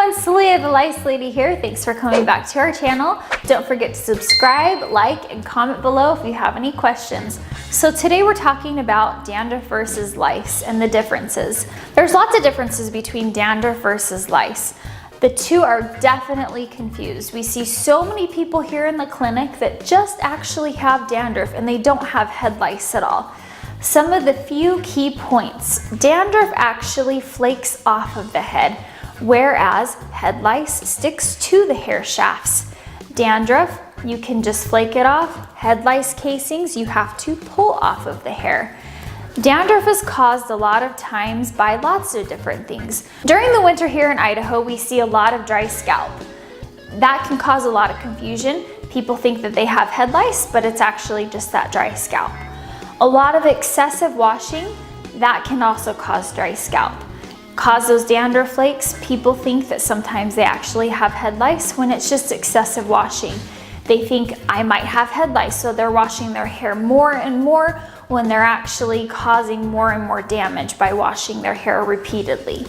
everyone, Celia the Lice Lady here. Thanks for coming back to our channel. Don't forget to subscribe, like, and comment below if you have any questions. So today we're talking about dandruff versus lice and the differences. There's lots of differences between dandruff versus lice. The two are definitely confused. We see so many people here in the clinic that just actually have dandruff and they don't have head lice at all. Some of the few key points. Dandruff actually flakes off of the head, whereas head lice sticks to the hair shafts. Dandruff, you can just flake it off. Head lice casings, you have to pull off of the hair. Dandruff is caused a lot of times by lots of different things. During the winter here in Idaho, we see a lot of dry scalp. That can cause a lot of confusion. People think that they have head lice, but it's actually just that dry scalp. A lot of excessive washing, that can also cause dry scalp. Cause those dandruff flakes. People think that sometimes they actually have head lice when it's just excessive washing. They think I might have head lice, so they're washing their hair more and more when they're actually causing more and more damage by washing their hair repeatedly.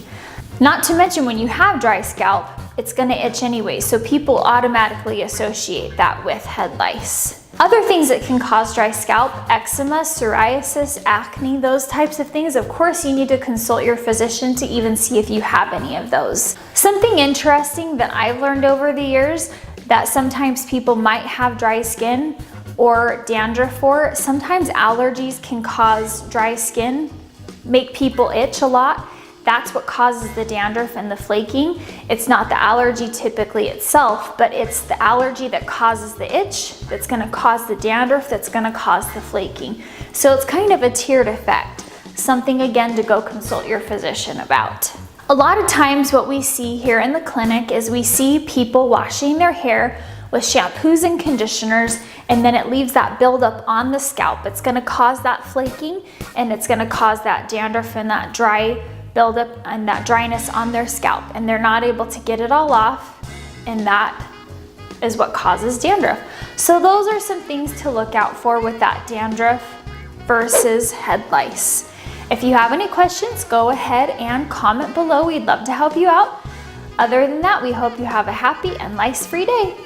Not to mention when you have dry scalp, it's gonna itch anyway, so people automatically associate that with head lice. Other things that can cause dry scalp, eczema, psoriasis, acne, those types of things. Of course, you need to consult your physician to even see if you have any of those. Something interesting that I've learned over the years that sometimes people might have dry skin or dandruff for, sometimes allergies can cause dry skin, make people itch a lot. That's what causes the dandruff and the flaking. It's not the allergy typically itself, but it's the allergy that causes the itch, that's gonna cause the dandruff, that's gonna cause the flaking. So it's kind of a tiered effect. Something again to go consult your physician about. A lot of times what we see here in the clinic is we see people washing their hair with shampoos and conditioners, and then it leaves that buildup on the scalp. It's gonna cause that flaking, and it's gonna cause that dandruff and that dry buildup and that dryness on their scalp, and they're not able to get it all off, and that is what causes dandruff. So those are some things to look out for with that dandruff versus head lice. If you have any questions, go ahead and comment below. We'd love to help you out. Other than that, we hope you have a happy and lice-free day.